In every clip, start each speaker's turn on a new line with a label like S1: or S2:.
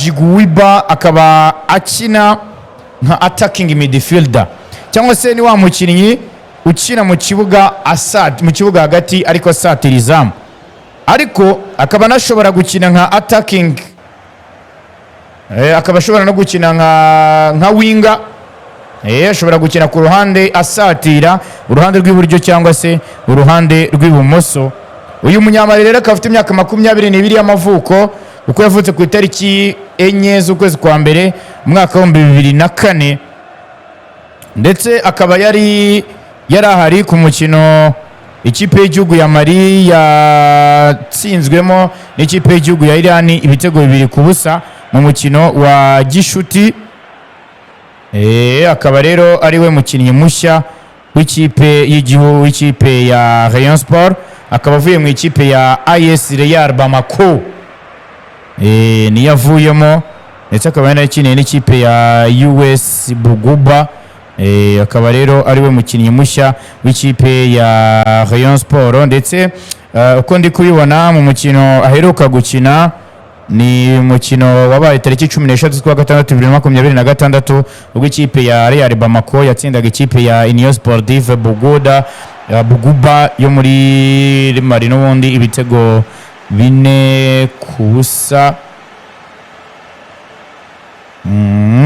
S1: Jiguiba akaba akina nka attacking midfielder cyangwa se ni wa mukinnyi ukina mu kibuga hagati ariko asatira izamu, ariko akaba anashobora gukina nka attacking, akaba ashobora no gukina nka winga, ashobora gukina ku ruhande asatira uruhande rw'iburyo cyangwa se uruhande rw'ibumoso. Uyu munyamali rero akaba afite imyaka 22 y'amavuko uko yavutse ku itariki 4 z'ukwezi kwa mbere umwaka wa 2004, ndetse akaba yari ahari ku mukino ikipe y'igihugu ya Mali yatsinzwemo n'ikipe y'igihugu ya Iran ibitego 2-0 mu mukino wa gishuti. Akaba rero ari we mukinnyi mushya w'ikipe y'igihugu w'ikipe ya Rayon Sport, akaba avuye mu ikipe ya AS Real Bamako, niyo avuyemo, ndetse akaba yanakiniye n'ikipe ya US Buguba. Akaba rero ari we mukinnyi mushya w'ikipe ya Rayon Sport, ndetse uko ndi kubibona mu mukino aheruka gukina ni umukino wabaye tariki 16 z'ukwa gatandatu 2026 ubwo ikipe ya Real Bamako yatsindaga ikipe ya Union Sportive Buguba yo muri Mali n'ubundi ibitego 4-0.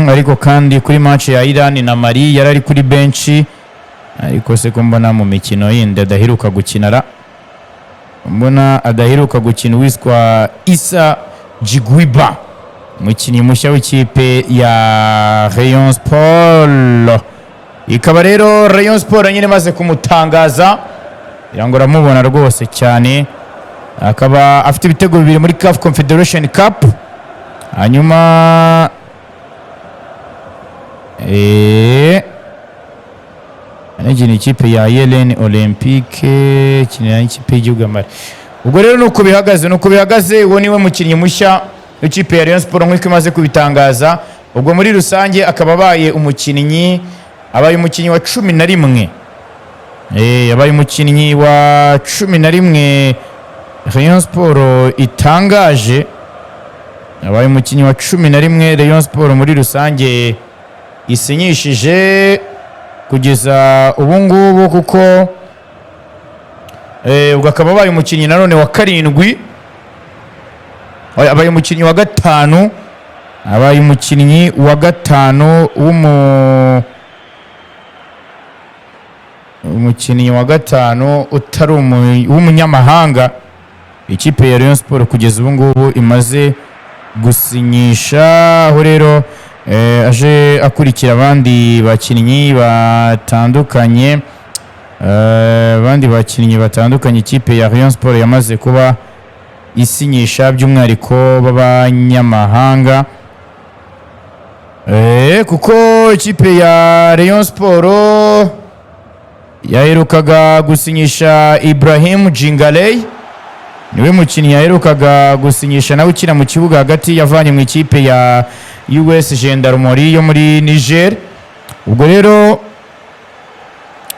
S1: Ariko kandi kuri match ya Iran na Mali yarari kuri benchi, ariko se ko mbona mu mikino yindi adaheruka gukinara, mbona adaheruka gukina wiswa Issa Jiguiba, mukinnyi mushya w'ikipe ya Rayon Sport. Ikaba rero Rayon Sport nyine maze kumutangaza irango ramubona rwose cyane, akaba afite ibitego 2 muri CAF Confederation Cup, hanyuma anagina ikipe ya Yelen Olympique kinira ikipe y'igihugu Mali. Ubwo rero nuko bihagaze uwo niwe mukinnyi mushya w'ikipe ya Rayon Sport nk'uko imaze kubitangaza. Ubwo muri rusange akaba abaye umukinnyi wa 11, yabaye umukinnyi wa 11 Rayon Sport itangaje, yabaye umukinnyi wa 11 Rayon Sport muri rusange isinyishije kugeza ubu ngubu, kuko ubwo akaba abaye umukinnyi nanone wa 7, abaye umukinnyi wa 5, abaye umukinnyi wa 5 umukinnyi wa 5 utari w'umunyamahanga ikipe ya Rayon Sport kugeza ubu ngubu imaze gusinyisha, aho rero aje akurikira abandi bakinnyi batandukanye, ikipe ya Rayon Sport yamaze kuba isinyisha by'umwihariko b'abanyamahanga, kuko ikipe ya Rayon Sport yaherukaga gusinyisha Ibrahim Jingaley, niwe mukinnyi yaherukaga gusinyisha nawe ukina mu kibuga hagati, yavanye mu ikipe ya US Gendarmerie yo muri Niger. Ubwo rero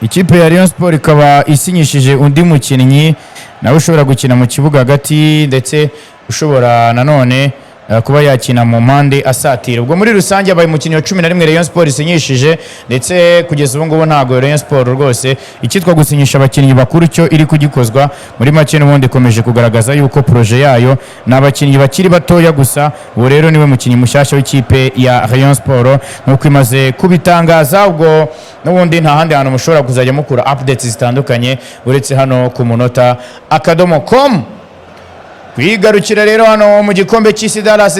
S1: ikipe ya Rayon Sport ikaba isinyishije undi mukinnyi nawe ushobora gukina mu kibuga hagati, ndetse ushobora nanone kuba yakina mu mpande asatira. Ubwo muri rusange abaye umukinnyi wa 11 Rayon Sport isinyishije, ndetse kugeza ubu ngubu ntago Rayon Sport rwose ikitwa gusinyisha abakinnyi bakuru cyo iri kugikozwa muri make, n'ubundi ikomeje kugaragaza yuko projet yayo n'abakinnyi bakiri batoya gusa. Ubu rero niwe mukinnyi mushyashya w'ikipe ya Rayon Sport nk'uko imaze kubitangaza. Ubwo n'ubundi nta handi hantu mushobora kuzajya mukura updates zitandukanye uretse hano ku munota.com. Kwigarukira rero hano mu gikombe cy'isi Dallas